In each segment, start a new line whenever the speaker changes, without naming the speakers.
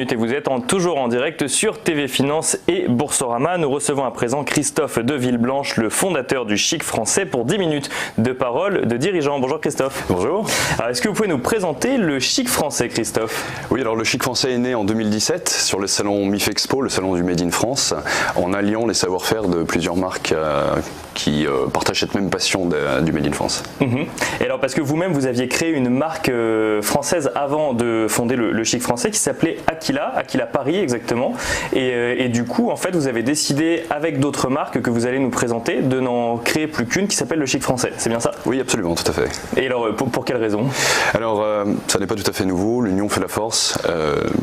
minutes et vous êtes toujours en direct sur TV Finance et Boursorama. Nous recevons à présent Christophe de Villeblanche, le fondateur du Chic Français, pour 10 minutes de parole de dirigeant. Bonjour Christophe.
Bonjour.
Alors, est-ce que vous pouvez nous présenter le Chic Français, Christophe?
Oui, alors le Chic Français est né en 2017 sur le salon MIF Expo, le salon du Made in France, en alliant les savoir-faire de plusieurs marques qui partagent cette même passion du Made in France.
Et alors, parce que vous-même, vous aviez créé une marque française avant de fonder le Chic Français qui s'appelait Aquila Paris exactement. Et du coup, en fait, vous avez décidé avec d'autres marques que vous allez nous présenter de n'en créer plus qu'une qui s'appelle le Chic Français. C'est bien ça?
Oui, absolument, tout à fait.
Et alors, pour quelle raison?
Alors, ça n'est pas tout à fait nouveau. L'union fait la force.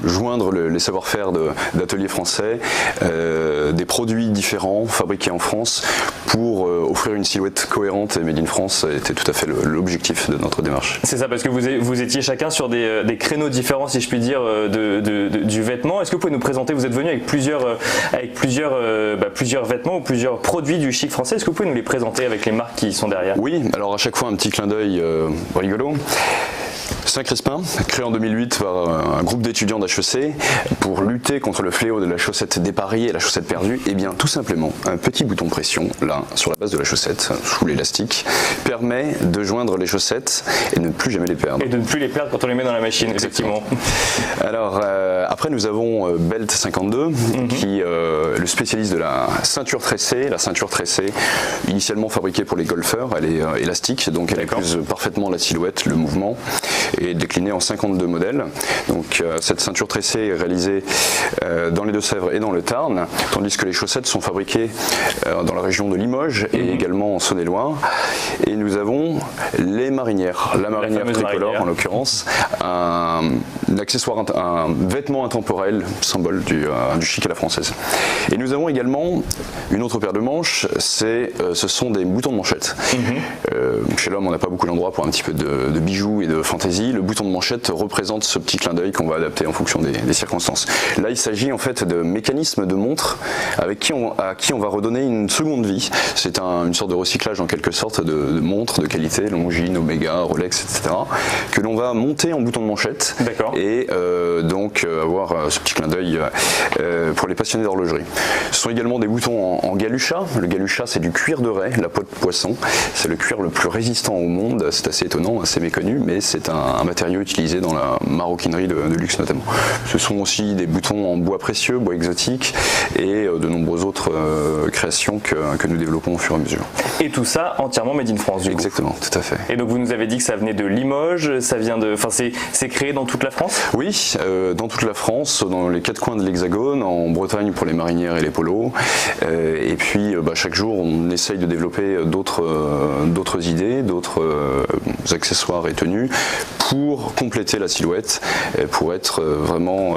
Joindre les savoir-faire d'ateliers français, des produits différents fabriqués en France pour offrir une silhouette cohérente et Made in France était tout à fait l'objectif de notre démarche.
C'est ça, parce que vous étiez chacun sur des créneaux différents, si je puis dire, du vêtement. Est-ce que vous pouvez nous présenter, vous êtes venu avec plusieurs vêtements ou plusieurs produits du Chic Français. Est-ce que vous pouvez nous les présenter avec les marques qui sont derrière?
Oui, alors à chaque fois un petit clin d'œil rigolo. Saint-Crispin, créé en 2008 par un groupe d'étudiants d'HEC pour lutter contre le fléau de la chaussette dépareillée et la chaussette perdue, et bien tout simplement un petit bouton pression là sur la base de la chaussette sous l'élastique permet de joindre les chaussettes et de ne plus jamais les perdre.
Et de ne plus les perdre quand on les met dans la machine.
Exactement. Alors après nous avons Belt 52 qui est le spécialiste de la ceinture tressée. La ceinture tressée, initialement fabriquée pour les golfeurs, elle est élastique, donc elle épouse parfaitement la silhouette, le mouvement, et déclinée en 52 modèles. Donc cette ceinture tressée est réalisée dans les Deux-Sèvres et dans le Tarn, tandis que les chaussettes sont fabriquées dans la région de Limoges et également en Saône-et-Loire. Et nous avons les marinières, la marinière tricolore en l'occurrence, un accessoire, un vêtement intemporel, symbole du chic à la française. Et nous avons également une autre paire de manches, ce sont des boutons de manchette. Chez l'homme on n'a pas beaucoup d'endroits pour un petit peu de bijoux et de fantaisie. Le bouton de manchette représente ce petit clin d'œil qu'on va adapter en fonction des circonstances. Là il s'agit en fait de mécanismes de montre à qui on va redonner une seconde vie. C'est une sorte de recyclage en quelque sorte de montres de qualité, Longines, Omega, Rolex, etc. que l'on va monter en bouton de manchette et donc avoir ce petit clin d'œil pour les passionnés d'horlogerie. Ce sont également des boutons en galucha. Le galucha c'est du cuir de raie, la peau de poisson. C'est le cuir le plus résistant au monde. C'est assez étonnant, assez méconnu, mais c'est un matériau utilisé dans la maroquinerie de luxe notamment. Ce sont aussi des boutons en bois précieux, bois exotique et de nombreuses autres créations que nous développons au fur et à mesure.
Et tout ça entièrement made in France du coup.
Exactement, tout à fait.
Et donc vous nous avez dit que ça venait de Limoges, ça vient c'est créé dans toute la France?
Oui, dans toute la France, dans les 4 coins de l'Hexagone, en Bretagne pour les marinières et les polos. Et puis chaque jour on essaye de développer d'autres idées, d'autres accessoires et tenues pour compléter la silhouette, pour être vraiment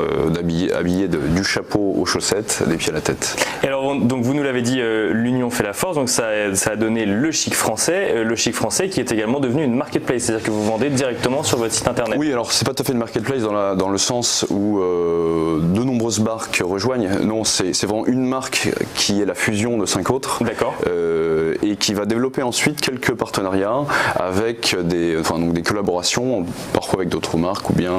habillé du chapeau aux chaussettes, des pieds à la tête.
Et alors donc vous nous l'avez dit, l'union fait la force, donc ça a donné le Chic Français qui est également devenu une marketplace, c'est-à-dire que vous vendez directement sur votre site internet.
Oui, alors c'est pas tout à fait une marketplace dans le sens où de nombreuses marques rejoignent. Non, c'est vraiment une marque qui est la fusion de 5 autres.
D'accord.
Et qui va développer ensuite quelques partenariats avec des collaborations, parfois avec d'autres marques ou bien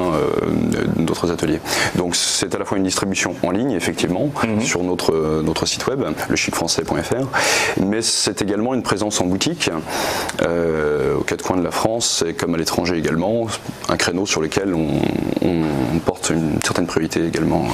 d'autres ateliers. Donc c'est à la fois une distribution en ligne effectivement sur notre site web, lechicfrançais.fr, mais c'est également une présence en boutique aux 4 coins de la France et comme à l'étranger également, un créneau sur lequel on porte une certaine priorité également.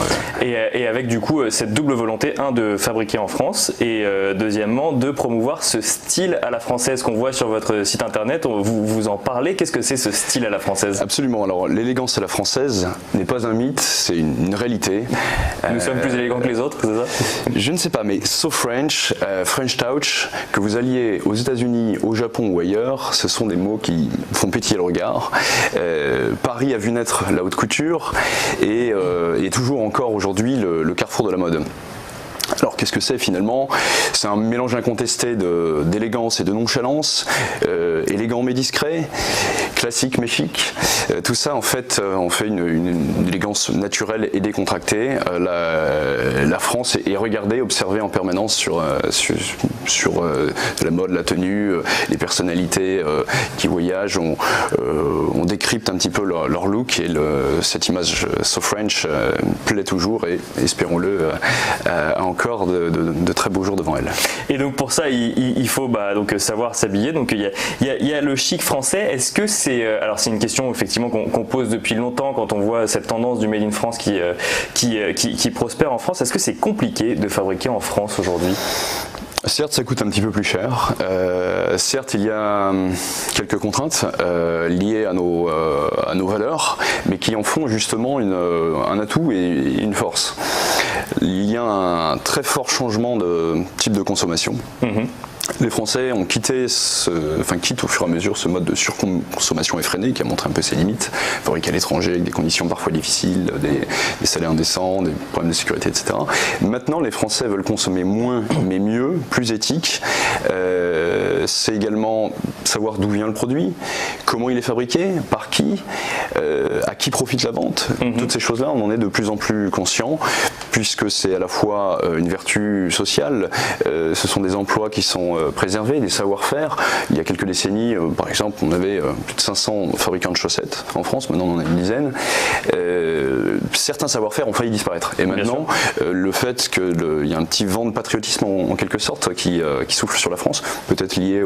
Et avec du coup cette double volonté, de fabriquer en France et deuxièmement de promouvoir ce style à la française qu'on voit sur votre site internet. Vous en parlez, qu'est-ce que c'est ce style à la française?
Absolument, alors l'élégance à la française n'est pas un mythe, c'est une réalité.
Nous sommes plus élégants que les autres, c'est ça?
Je ne sais pas, mais So French, French Touch, que vous alliez aux États-Unis, au Japon ou ailleurs, ce sont des mots qui font pétiller le regard. Paris a vu naître la haute couture et est toujours encore aujourd'hui le carrefour de la mode. Alors qu'est-ce Qu'est-ce que c'est finalement? C'est un mélange incontesté d'élégance et de nonchalance, élégant mais discret, classique mais chic. Tout ça en fait on fait une élégance naturelle et décontractée. La France est regardée, observée en permanence sur la mode, la tenue, les personnalités qui voyagent. On décrypte un petit peu leur look et cette image so French plaît toujours et espérons-le a encore de très beaux jours devant elle.
Et donc pour ça il faut donc savoir s'habiller. Donc il y a le chic français. Est-ce que c'est alors c'est une question effectivement qu'on pose depuis longtemps quand on voit cette tendance du Made in France qui prospère en France. Est-ce que c'est compliqué de fabriquer en France aujourd'hui?
Certes, ça coûte un petit peu plus cher. Certes, il y a quelques contraintes liées à nos valeurs, mais qui en font justement un atout et une force. Il y a un très fort changement de type de consommation. Les Français ont quittent au fur et à mesure ce mode de surconsommation effrénée qui a montré un peu ses limites, fabriqué à l'étranger avec des conditions parfois difficiles, des salaires indécents, des problèmes de sécurité, etc. Maintenant, les Français veulent consommer moins mais mieux, plus éthique. C'est également savoir d'où vient le produit, comment il est fabriqué, par qui, à qui profite la vente. Toutes ces choses-là, on en est de plus en plus conscient, puisque c'est à la fois une vertu sociale, ce sont des emplois qui sont préservés, des savoir-faire. Il y a quelques décennies, par exemple, on avait plus de 500 fabricants de chaussettes en France, maintenant on en a une dizaine. Certains savoir-faire ont failli disparaître. Et maintenant, le fait qu'il y a un petit vent de patriotisme en quelque sorte qui souffle sur la France, peut-être lié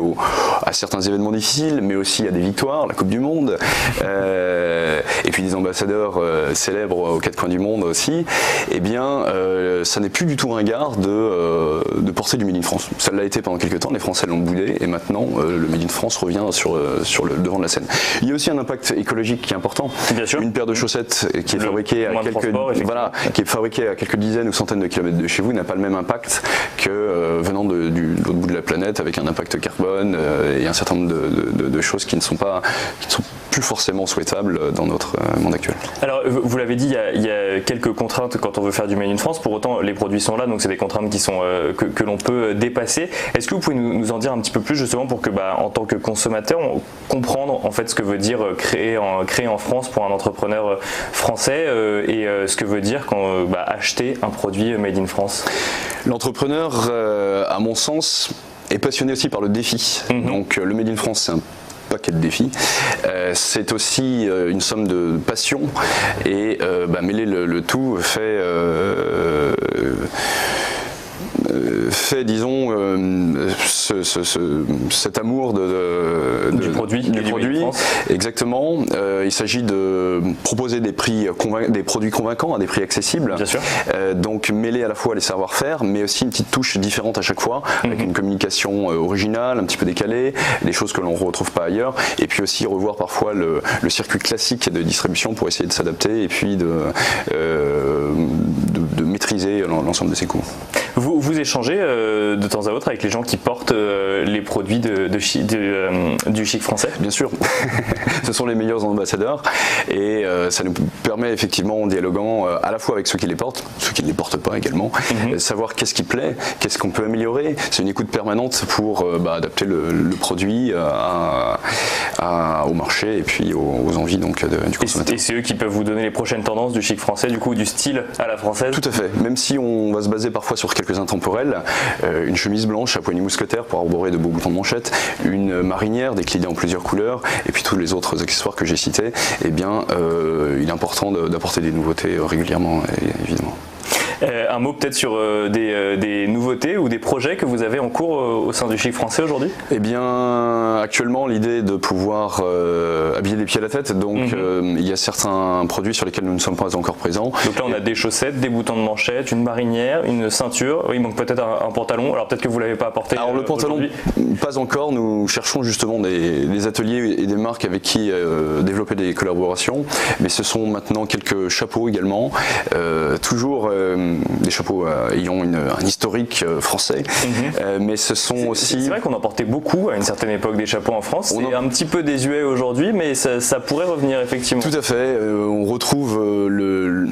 à certains événements difficiles, mais aussi à des victoires, la Coupe du Monde, et puis des ambassadeurs célèbres aux quatre coins du monde aussi, eh bien, ça n'est plus du tout ringard de porter du Made in France. Ça l'a été pendant quelques temps, les Français l'ont boudé, et maintenant, le Made in France revient sur le devant de la scène. Il y a aussi un impact écologique qui est important.
Bien sûr.
Une paire de chaussettes qui est fabriquée à quelques dizaines ou centaines de kilomètres de chez vous n'a pas le même impact que venant de l'autre bout de la planète, avec un impact carbone et un certain nombre de choses qui ne sont plus forcément souhaitables dans notre monde actuel.
Alors vous l'avez dit, il y a quelques contraintes quand on veut faire du Made in France, pour autant les produits sont là, donc c'est des contraintes qui sont, que l'on peut dépasser. Est-ce que vous pouvez nous en dire un petit peu plus justement pour que en tant que consommateur, on comprendre en fait ce que veut dire créer en France pour un entrepreneur français et ce que veut dire quand acheter un produit Made in France?
L'entrepreneur, à mon sens, est passionné aussi par le défi. Donc le Made in France, c'est un paquet de défis. C'est aussi une somme de passion et mêler le tout fait disons cet amour du produit exactement. Il s'agit de proposer des produits convaincants à des prix accessibles.
Bien sûr.
Donc mêler à la fois les savoir-faire mais aussi une petite touche différente à chaque fois avec une communication originale, un petit peu décalée, des choses que l'on ne retrouve pas ailleurs, et puis aussi revoir parfois le circuit classique de distribution pour essayer de s'adapter et puis de maîtriser l'ensemble de ses coûts.
Vous échangez de temps à autre avec les gens qui portent les produits du chic français? Bien sûr.
Ce sont les meilleurs ambassadeurs et ça nous permet effectivement, en dialoguant à la fois avec ceux qui les portent, ceux qui ne les portent pas également, savoir qu'est-ce qui plaît, qu'est-ce qu'on peut améliorer. C'est une écoute permanente pour adapter le produit au marché et puis aux envies du consommateur.
Et c'est eux qui peuvent vous donner les prochaines tendances du chic français, du coup du style à la française?
Tout à fait. Même si on va se baser parfois sur quelques intemporels, une chemise blanche à poignée mousquetaire pour arborer de beaux boutons de manchette, une marinière déclinée en plusieurs couleurs, et puis tous les autres accessoires que j'ai cités, eh bien, il est important d'apporter des nouveautés régulièrement, évidemment.
Un mot peut-être sur des nouveautés ou des projets que vous avez en cours au sein du chic français aujourd'hui?
Eh bien, actuellement, l'idée est de pouvoir habiller des pieds à la tête. Donc, il y a certains produits sur lesquels nous ne sommes pas encore présents.
Donc là, on a des chaussettes, des boutons de manchette, une marinière, une ceinture. Oui, il manque peut-être un pantalon. Alors peut-être que vous l'avez pas apporté.
Alors le pantalon, pas encore. Nous cherchons justement des ateliers et des marques avec qui développer des collaborations. Mais ce sont maintenant quelques chapeaux également. Toujours des chapeaux ayant un historique français, mais ce sont aussi...
C'est vrai qu'on en portait beaucoup à une certaine époque des chapeaux en France, c'est un petit peu désuet aujourd'hui, mais ça pourrait revenir effectivement.
Tout à fait, on retrouve le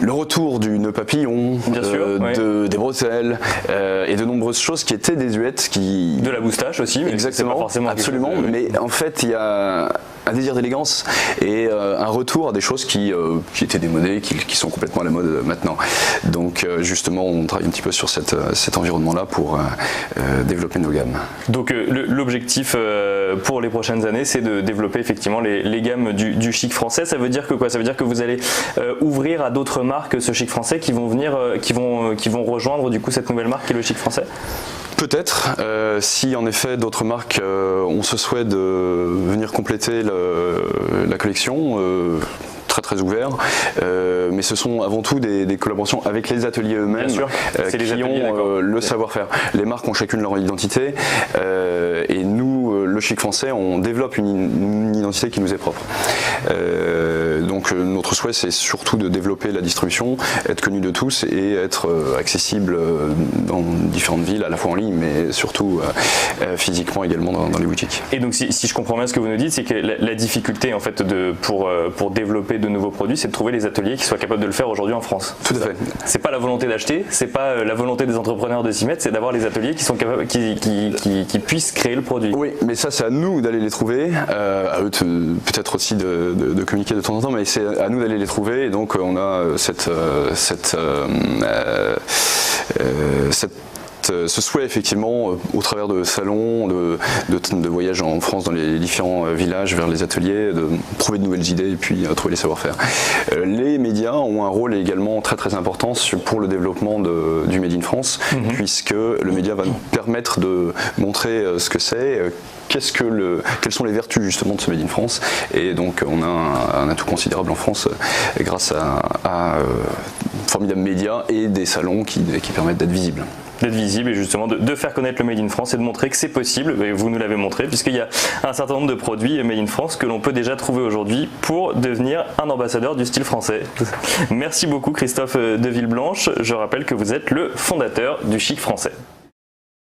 retour du nœud papillon,
bien sûr,
des bretelles et de nombreuses choses qui étaient désuètes.
De la moustache aussi, mais
exactement,
c'est pas forcément
absolument, mais en fait il y a un désir d'élégance et un retour à des choses qui étaient démodées, qui sont complètement à la mode maintenant. Donc justement on travaille un petit peu sur cet environnement-là pour développer nos gammes.
Donc l'objectif pour les prochaines années, c'est de développer effectivement les gammes du chic français. Ça veut dire que quoi? Ça veut dire que vous allez ouvrir à d'autres marques ce chic français qui vont venir, qui vont rejoindre du coup cette nouvelle marque qui est le chic français?
Peut-être, si en effet d'autres marques ont ce souhait de venir compléter la collection, très ouvert, mais ce sont avant tout des collaborations avec les ateliers eux-mêmes qui ont le savoir-faire. Les marques ont chacune leur identité et nous, le chic français, on développe une identité qui nous est propre. Donc notre souhait c'est surtout de développer la distribution, être connu de tous et être accessible dans différentes villes, à la fois en ligne mais surtout physiquement également dans les boutiques.
Et donc si je comprends bien ce que vous nous dites, c'est que la difficulté en fait pour développer de nouveaux produits, c'est de trouver les ateliers qui soient capables de le faire aujourd'hui en France.
Tout à fait.
C'est pas la volonté d'acheter, c'est pas la volonté des entrepreneurs de s'y mettre, c'est d'avoir les ateliers qui sont capables, qui puissent créer le produit.
Oui, mais ça c'est à nous d'aller les trouver, à eux peut-être aussi de communiquer de temps en temps, mais c'est à nous d'aller les trouver et donc on a ce souhait effectivement au travers de salons, de voyages en France dans les différents villages vers les ateliers, de trouver de nouvelles idées et puis trouver les savoir-faire. Les médias ont un rôle également très important pour le développement du Made in France, puisque le média va nous permettre de montrer ce que c'est, quelles sont les vertus justement de ce Made in France, et donc on a un atout considérable en France grâce à formidables médias et des salons qui permettent d'être visibles.
D'être visible et justement de faire connaître le Made in France et de montrer que c'est possible, et vous nous l'avez montré, puisqu'il y a un certain nombre de produits Made in France que l'on peut déjà trouver aujourd'hui pour devenir un ambassadeur du style français. Merci beaucoup Christophe de Villeblanche, je rappelle que vous êtes le fondateur du Chic Français.